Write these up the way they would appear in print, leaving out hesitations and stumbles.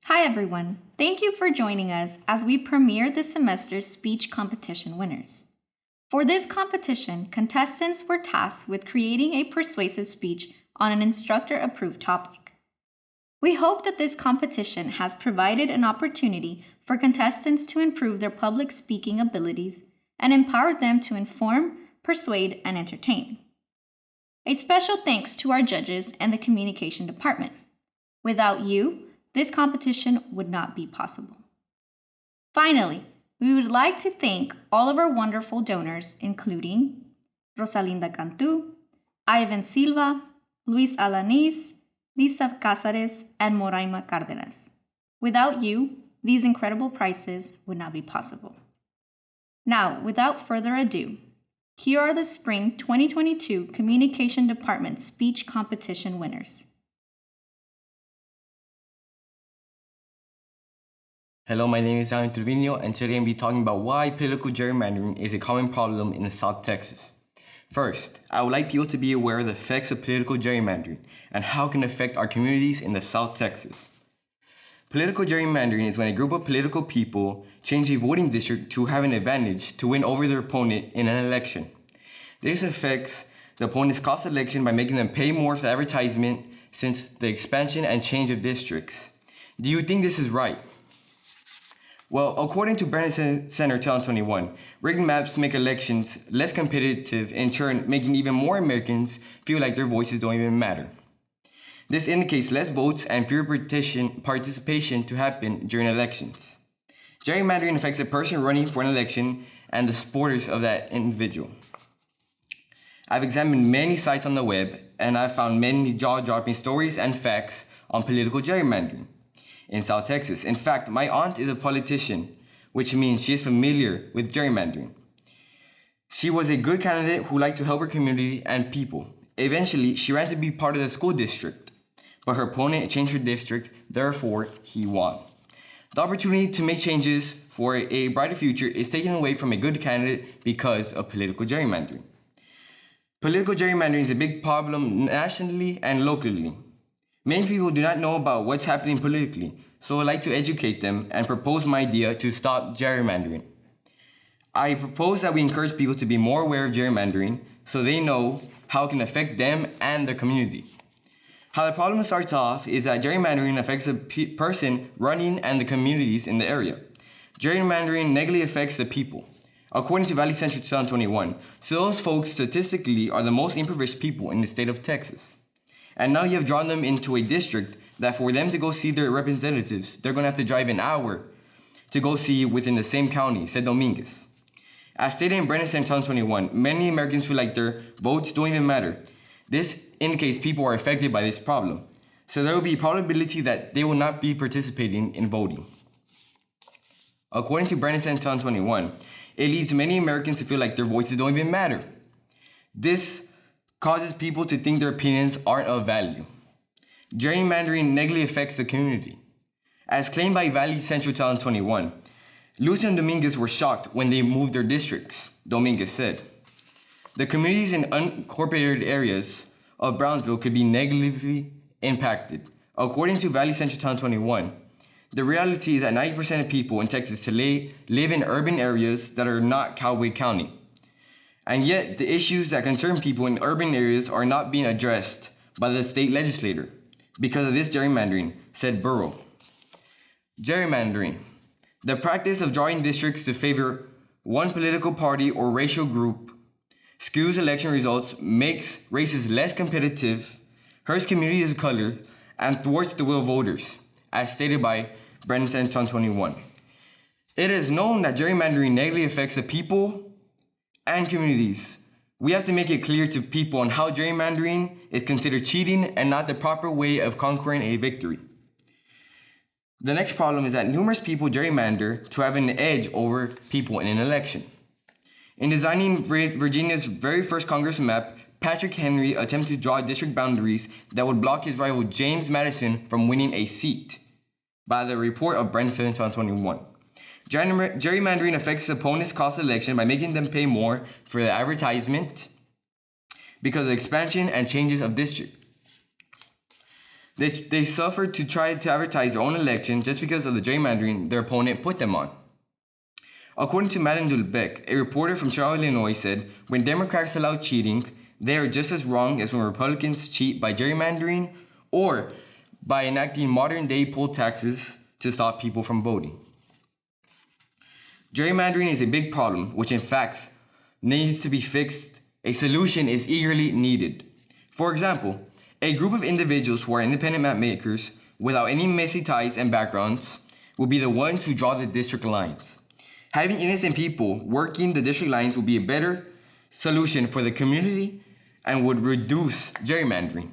Hi everyone, thank you for joining us as we premiere this semester's speech competition winners. For this competition, contestants were tasked with creating a persuasive speech on an instructor-approved topic. We hope that this competition has provided an opportunity for contestants to improve their public speaking abilities and empowered them to inform, persuade, and entertain. A special thanks to our judges and the communication department. Without you, this competition would not be possible. Finally, we would like to thank all of our wonderful donors, including Rosalinda Cantu, Ivan Silva, Luis Alanis, Lisa Cázares, and Moraima Cárdenas. Without you, these incredible prizes would not be possible. Now, without further ado, here are the Spring 2022 Communication Department Speech Competition winners. Hello, my name is Alan Trevino, and today I'm going to be talking about why political gerrymandering is a common problem in South Texas. First, I would like people to be aware of the effects of political gerrymandering and how it can affect our communities in the South Texas. Political gerrymandering is when a group of political people change a voting district to have an advantage to win over their opponent in an election. This affects the opponent's cost of election by making them pay more for advertisement since the expansion and change of districts. Do you think this is right? Well, according to Grande Center 2021, rigged maps make elections less competitive, in turn making even more Americans feel like their voices don't even matter. This indicates less votes and fewer participation to happen during elections. Gerrymandering affects a person running for an election and the supporters of that individual. I've examined many sites on the web, and I've found many jaw-dropping stories and facts on political gerrymandering in South Texas. In fact, my aunt is a politician, which means she is familiar with gerrymandering. She was a good candidate who liked to help her community and people. Eventually, she ran to be part of the school district, but her opponent changed her district, therefore he won. The opportunity to make changes for a brighter future is taken away from a good candidate because of political gerrymandering. Political gerrymandering is a big problem nationally and locally. Many people do not know about what's happening politically, so I'd like to educate them and propose my idea to stop gerrymandering. I propose that we encourage people to be more aware of gerrymandering so they know how it can affect them and their community. How the problem starts off is that gerrymandering affects a person running and the communities in the area. Gerrymandering negatively affects the people. According to Valley Central 2021, so those folks statistically are the most impoverished people in the state of Texas. And now you have drawn them into a district that for them to go see their representatives, they're going to have to drive an hour to go see within the same county, said Dominguez. As stated in Grande Center 2021, many Americans feel like their votes don't even matter. This indicates people are affected by this problem. So there will be a probability that they will not be participating in voting. According to Grande Center 2021, it leads many Americans to feel like their voices don't even matter. This causes people to think their opinions aren't of value. Gerrymandering negatively affects the community. As claimed by Valley Central 2021, Lucy and Dominguez were shocked when they moved their districts, Dominguez said. The communities in unincorporated areas of Brownsville could be negatively impacted. According to Valley Central 2021, the reality is that 90% of people in Texas today live in urban areas that are not Cowboy County. And yet, the issues that concern people in urban areas are not being addressed by the state legislator because of this gerrymandering, said Burrow. Gerrymandering, the practice of drawing districts to favor one political party or racial group, skews election results, makes races less competitive, hurts communities of color, and thwarts the will of voters, as stated by Grande Center 2021. It is known that gerrymandering negatively affects the people and communities. We have to make it clear to people on how gerrymandering is considered cheating and not the proper way of conquering a victory. The next problem is that numerous people gerrymander to have an edge over people in an election. In designing Virginia's very first Congress map, Patrick Henry attempted to draw district boundaries that would block his rival James Madison from winning a seat, by the report of Grande Center 2021. Gerrymandering affects opponents' cost of election by making them pay more for the advertisement because of expansion and changes of district. They suffered to try to advertise their own election just because of the gerrymandering their opponent put them on. According to Madame Dulbeck, a reporter from Charlotte, Illinois said, when Democrats allow cheating, they are just as wrong as when Republicans cheat by gerrymandering or by enacting modern-day poll taxes to stop people from voting. Gerrymandering is a big problem, which in fact needs to be fixed. A solution is eagerly needed. For example, a group of individuals who are independent map makers without any messy ties and backgrounds will be the ones who draw the district lines. Having innocent people working the district lines will be a better solution for the community and would reduce gerrymandering.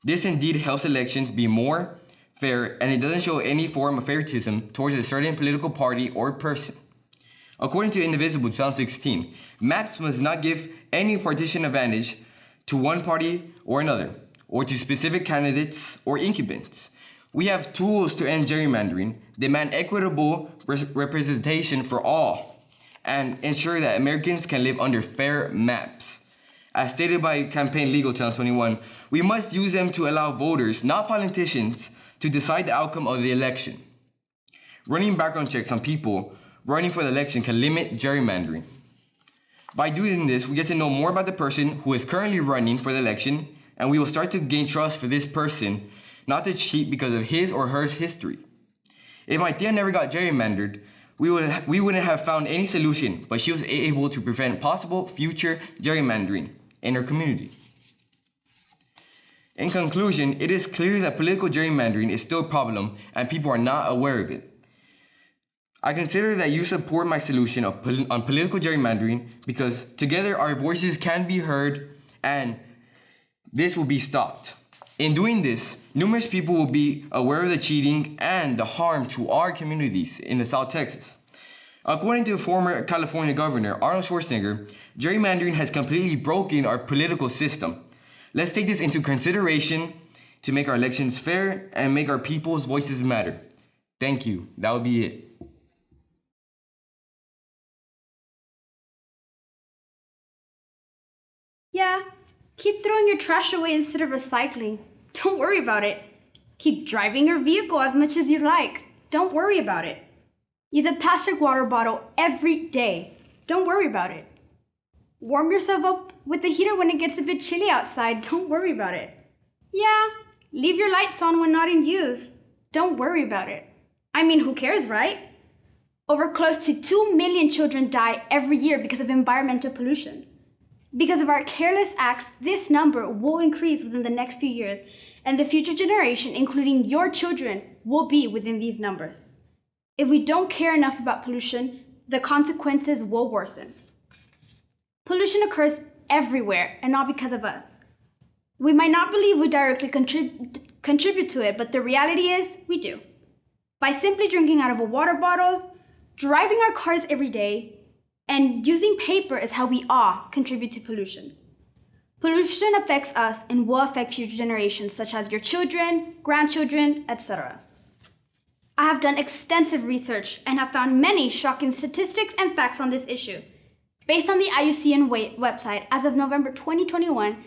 This indeed helps elections be more fair, and it doesn't show any form of favoritism towards a certain political party or person. According to Indivisible 2016, maps must not give any partition advantage to one party or another, or to specific candidates or incumbents. We have tools to end gerrymandering, demand equitable representation for all, and ensure that Americans can live under fair maps. As stated by Campaign Legal 2021, we must use them to allow voters, not politicians, to decide the outcome of the election. Running background checks on people running for the election can limit gerrymandering. By doing this, we get to know more about the person who is currently running for the election, and we will start to gain trust for this person, not to cheat because of his or her history. If my tia never got gerrymandered, we wouldn't have found any solution, but she was able to prevent possible future gerrymandering in her community. In conclusion, it is clear that political gerrymandering is still a problem and people are not aware of it. I consider that you support my solution on political gerrymandering because together our voices can be heard and this will be stopped. In doing this, numerous people will be aware of the cheating and the harm to our communities in the South Texas. According to former California Governor Arnold Schwarzenegger, gerrymandering has completely broken our political system. Let's take this into consideration to make our elections fair and make our people's voices matter. Thank you. That would be it. Yeah, keep throwing your trash away instead of recycling. Don't worry about it. Keep driving your vehicle as much as you like. Don't worry about it. Use a plastic water bottle every day. Don't worry about it. Warm yourself up with the heater when it gets a bit chilly outside. Don't worry about it. Yeah, leave your lights on when not in use. Don't worry about it. I mean, who cares, right? Over close to 2 million children die every year because of environmental pollution. Because of our careless acts, this number will increase within the next few years, and the future generation, including your children, will be within these numbers. If we don't care enough about pollution, the consequences will worsen. Pollution occurs everywhere, and not because of us. We might not believe we directly contribute to it, but the reality is we do. By simply drinking out of water bottles, driving our cars every day, and using paper is how we all contribute to pollution. Pollution affects us and will affect future generations, such as your children, grandchildren, etc. I have done extensive research and have found many shocking statistics and facts on this issue. Based on the IUCN website, as of November 2021,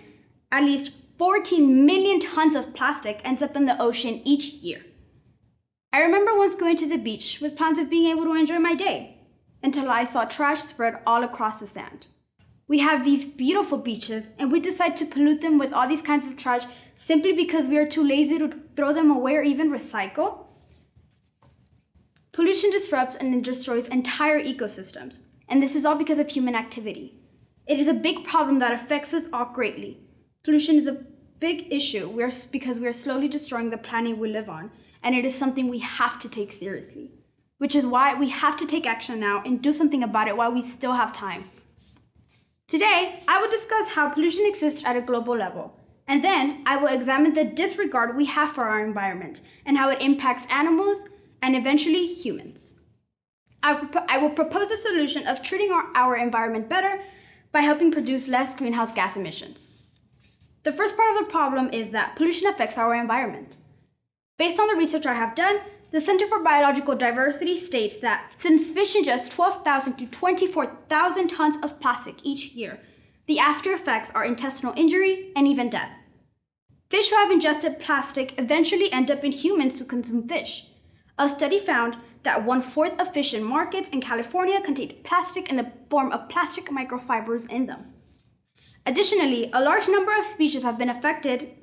at least 14 million tons of plastic ends up in the ocean each year. I remember once going to the beach with plans of being able to enjoy my day, until I saw trash spread all across the sand. We have these beautiful beaches, and we decide to pollute them with all these kinds of trash simply because we are too lazy to throw them away or even recycle? Pollution disrupts and destroys entire ecosystems, and this is all because of human activity. It is a big problem that affects us all greatly. Pollution is a big issue because we are slowly destroying the planet we live on, and it is something we have to take seriously. Which is why we have to take action now and do something about it while we still have time. Today, I will discuss how pollution exists at a global level, and then I will examine the disregard we have for our environment and how it impacts animals and eventually humans. I will propose a solution of treating our environment better by helping produce less greenhouse gas emissions. The first part of the problem is that pollution affects our environment. Based on the research I have done, the Center for Biological Diversity states that since fish ingest 12,000 to 24,000 tons of plastic each year, the after effects are intestinal injury and even death. Fish who have ingested plastic eventually end up in humans who consume fish. A study found that 1/4 of fish in markets in California contained plastic in the form of plastic microfibers in them. Additionally, a large number of species have been affected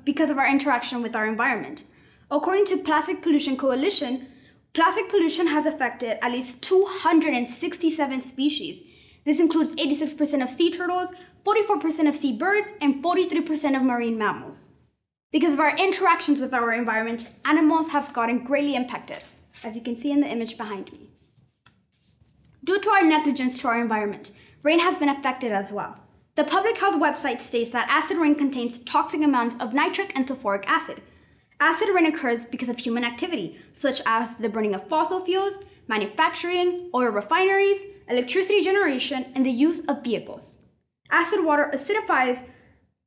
because of our interaction with our environment. According to Plastic Pollution Coalition, plastic pollution has affected at least 267 species. This includes 86% of sea turtles, 44% of sea birds, and 43% of marine mammals. Because of our interactions with our environment, animals have gotten greatly impacted, as you can see in the image behind me. Due to our negligence to our environment, rain has been affected as well. The public health website states that acid rain contains toxic amounts of nitric and sulfuric acid. Acid rain occurs because of human activity, such as the burning of fossil fuels, manufacturing, oil refineries, electricity generation, and the use of vehicles. Acid water acidifies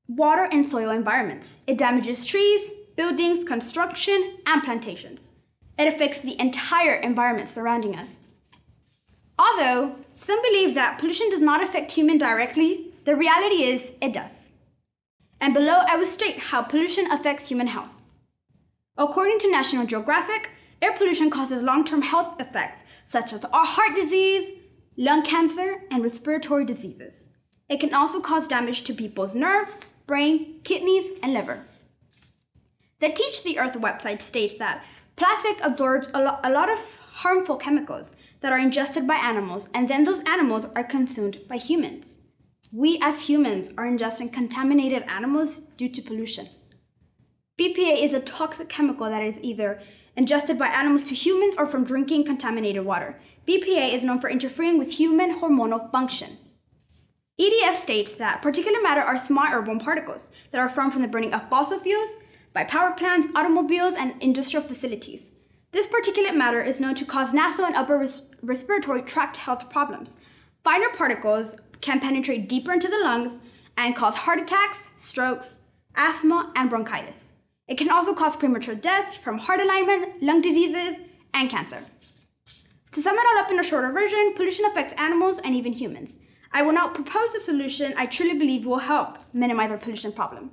water and soil environments. It damages trees, buildings, construction, and plantations. It affects the entire environment surrounding us. Although some believe that pollution does not affect humans directly, the reality is it does. And below I will state how pollution affects human health. According to National Geographic, air pollution causes long-term health effects such as heart disease, lung cancer, and respiratory diseases. It can also cause damage to people's nerves, brain, kidneys, and liver. The Teach the Earth website states that plastic absorbs a lot of harmful chemicals that are ingested by animals, and then those animals are consumed by humans. We as humans are ingesting contaminated animals due to pollution. BPA is a toxic chemical that is either ingested by animals to humans or from drinking contaminated water. BPA is known for interfering with human hormonal function. EDF states that particulate matter are small airborne particles that are formed from the burning of fossil fuels by power plants, automobiles, and industrial facilities. This particulate matter is known to cause nasal and upper respiratory tract health problems. Finer particles can penetrate deeper into the lungs and cause heart attacks, strokes, asthma, and bronchitis. It can also cause premature deaths from heart alignment, lung diseases, and cancer. To sum it all up in a shorter version, pollution affects animals and even humans. I will now propose a solution I truly believe will help minimize our pollution problem.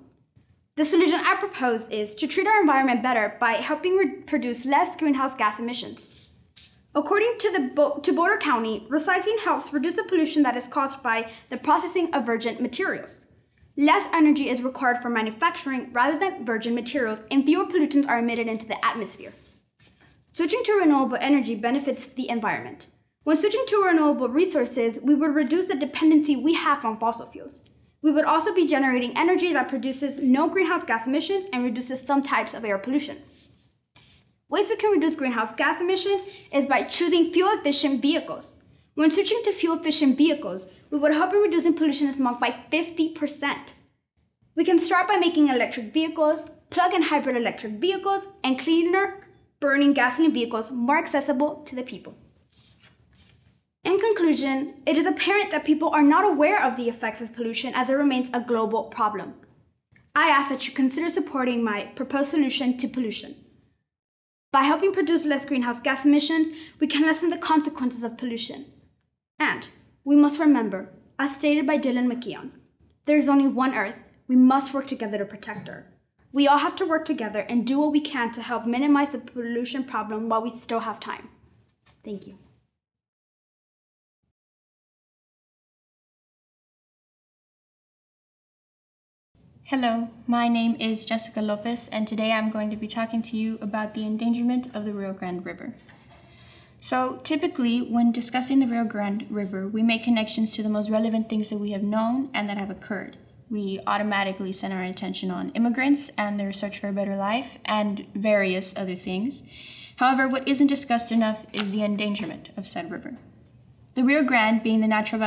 The solution I propose is to treat our environment better by helping produce less greenhouse gas emissions. According to Boulder County, recycling helps reduce the pollution that is caused by the processing of virgin materials. Less energy is required for manufacturing rather than virgin materials, and fewer pollutants are emitted into the atmosphere. Switching to renewable energy benefits the environment. When switching to renewable resources, we would reduce the dependency we have on fossil fuels. We would also be generating energy that produces no greenhouse gas emissions and reduces some types of air pollution. Ways we can reduce greenhouse gas emissions is by choosing fuel-efficient vehicles. When switching to fuel-efficient vehicles, we would help in reducing pollution and smog by 50%. We can start by making electric vehicles, plug-in hybrid electric vehicles, and cleaner burning gasoline vehicles more accessible to the people. In conclusion, it is apparent that people are not aware of the effects of pollution as it remains a global problem. I ask that you consider supporting my proposed solution to pollution. By helping produce less greenhouse gas emissions, we can lessen the consequences of pollution. And we must remember, as stated by Dylan McKeown, there is only one Earth. We must work together to protect her. We all have to work together and do what we can to help minimize the pollution problem while we still have time. Thank you. Hello, my name is Jessica Lopez, and today I'm going to be talking to you about the endangerment of the Rio Grande River. So typically, when discussing the Rio Grande River, we make connections to the most relevant things that we have known and that have occurred. We automatically center our attention on immigrants and their search for a better life and various other things. However, what isn't discussed enough is the endangerment of said river. The Rio Grande, being the natural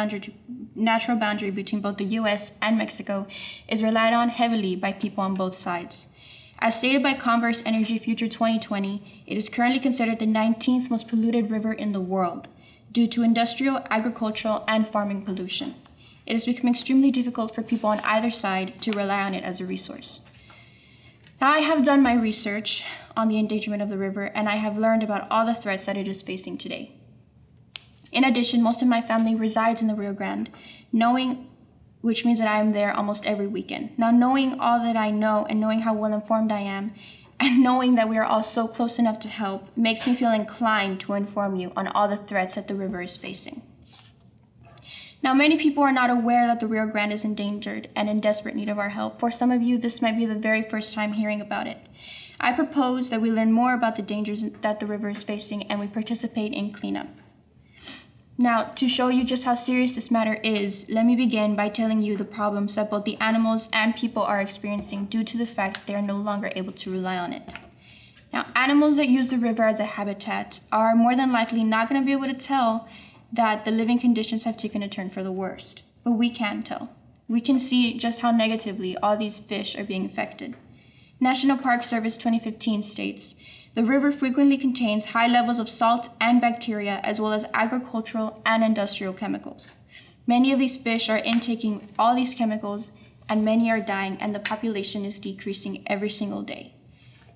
boundary between both the US and Mexico, is relied on heavily by people on both sides. As stated by Converse Energy Future 2020, it is currently considered the 19th most polluted river in the world due to industrial, agricultural, and farming pollution. It has become extremely difficult for people on either side to rely on it as a resource. Now, I have done my research on the endangerment of the river, and I have learned about all the threats that it is facing today. In addition, most of my family resides in the Rio Grande. Knowing which means that I am there almost every weekend. Now, knowing all that I know and knowing how well informed I am, and knowing that we are all so close enough to help, makes me feel inclined to inform you on all the threats that the river is facing. Now, many people are not aware that the Rio Grande is endangered and in desperate need of our help. For some of you, this might be the very first time hearing about it. I propose that we learn more about the dangers that the river is facing and we participate in cleanup. Now, to show you just how serious this matter is, let me begin by telling you the problems that both the animals and people are experiencing due to the fact they are no longer able to rely on it. Now, animals that use the river as a habitat are more than likely not going to be able to tell that the living conditions have taken a turn for the worst, but we can tell. We can see just how negatively all these fish are being affected. National Park Service 2015 states, "The river frequently contains high levels of salt and bacteria as well as agricultural and industrial chemicals. Many of these fish are intaking all these chemicals and many are dying and the population is decreasing every single day."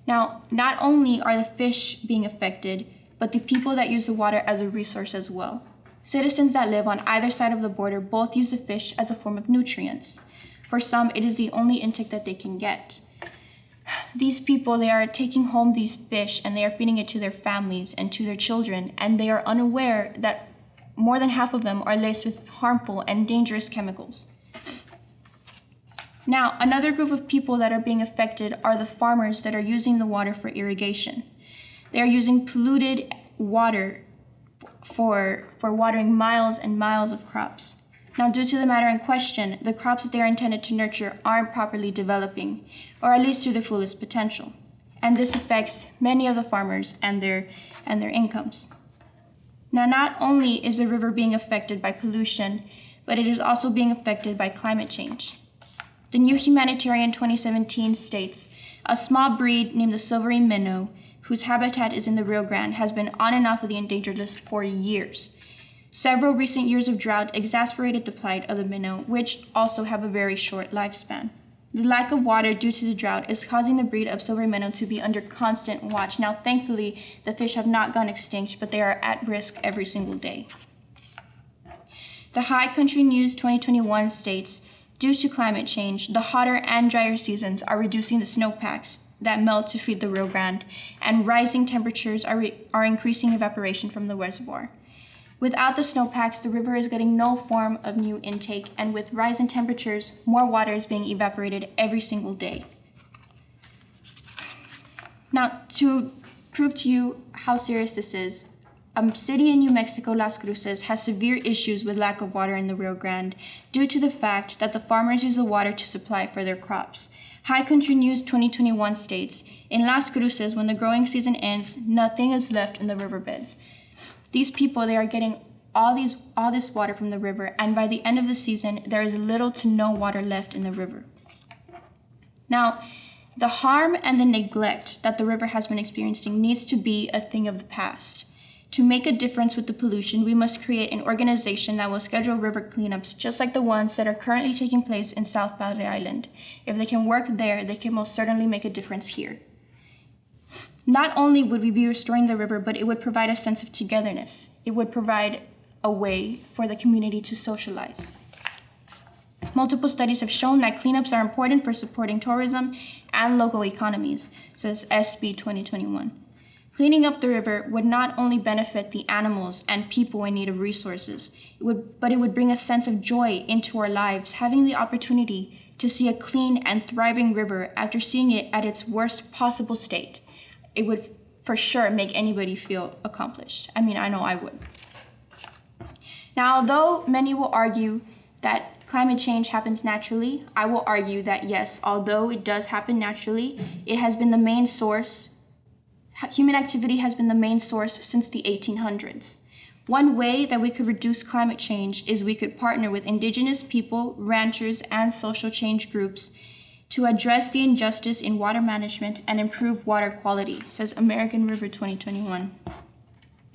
Now, not only are the fish being affected, but the people that use the water as a resource as well. Citizens that live on either side of the border both use the fish as a form of nutrients. For some, it is the only intake that they can get. These people, they are taking home these fish and they are feeding it to their families and to their children, and they are unaware that more than half of them are laced with harmful and dangerous chemicals. Now, another group of people that are being affected are the farmers that are using the water for irrigation. They are using polluted water for watering miles and miles of crops. Now, due to the matter in question, the crops that they are intended to nurture aren't properly developing, or at least to their fullest potential. And this affects many of the farmers and their incomes. Now, not only is the river being affected by pollution, but it is also being affected by climate change. The New Humanitarian 2017 states, "A small breed named the silvery minnow, whose habitat is in the Rio Grande, has been on and off of the endangered list for years. Several recent years of drought exacerbated the plight of the minnow, which also have a very short lifespan. The lack of water due to the drought is causing the breed of silvery minnow to be under constant watch." Now, thankfully, the fish have not gone extinct, but they are at risk every single day. The High Country News 2021 states, "Due to climate change, the hotter and drier seasons are reducing the snowpacks that melt to feed the Rio Grande, and rising temperatures are increasing evaporation from the reservoir. Without the snowpacks, the river is getting no form of new intake, and with rising temperatures, more water is being evaporated every single day." Now, to prove to you how serious this is, a city in New Mexico, Las Cruces, has severe issues with lack of water in the Rio Grande due to the fact that the farmers use the water to supply for their crops. High Country News 2021 states, "In Las Cruces, when the growing season ends, nothing is left in the riverbeds." These people, they are getting all this water from the river, and by the end of the season, there is little to no water left in the river. Now, the harm and the neglect that the river has been experiencing needs to be a thing of the past. To make a difference with the pollution, we must create an organization that will schedule river cleanups just like the ones that are currently taking place in South Padre Island. If they can work there, they can most certainly make a difference here. Not only would we be restoring the river, but it would provide a sense of togetherness. It would provide a way for the community to socialize. Multiple studies have shown that cleanups are important for supporting tourism and local economies, says SB 2021. Cleaning up the river would not only benefit the animals and people in need of resources, but it would bring a sense of joy into our lives, having the opportunity to see a clean and thriving river after seeing it at its worst possible state. It would for sure make anybody feel accomplished. I mean, I know I would. Now, although many will argue that climate change happens naturally, I will argue that yes, although it does happen naturally, it has been the main source. Human activity has been the main source since the 1800s. One way that we could reduce climate change is we could partner with indigenous people, ranchers, and social change groups to address the injustice in water management and improve water quality, says American River 2021.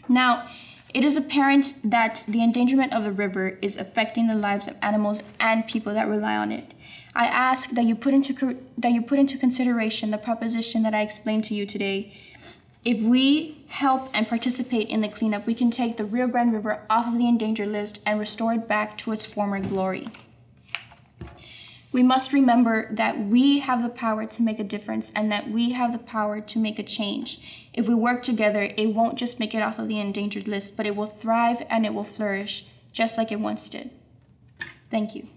Now, it is apparent that the endangerment of the river is affecting the lives of animals and people that rely on it. I ask that you put into consideration the proposition that I explained to you today. If we help and participate in the cleanup, we can take the Rio Grande River off of the endangered list and restore it back to its former glory. We must remember that we have the power to make a difference and that we have the power to make a change. If we work together, it won't just make it off of the endangered list, but it will thrive and it will flourish just like it once did. Thank you.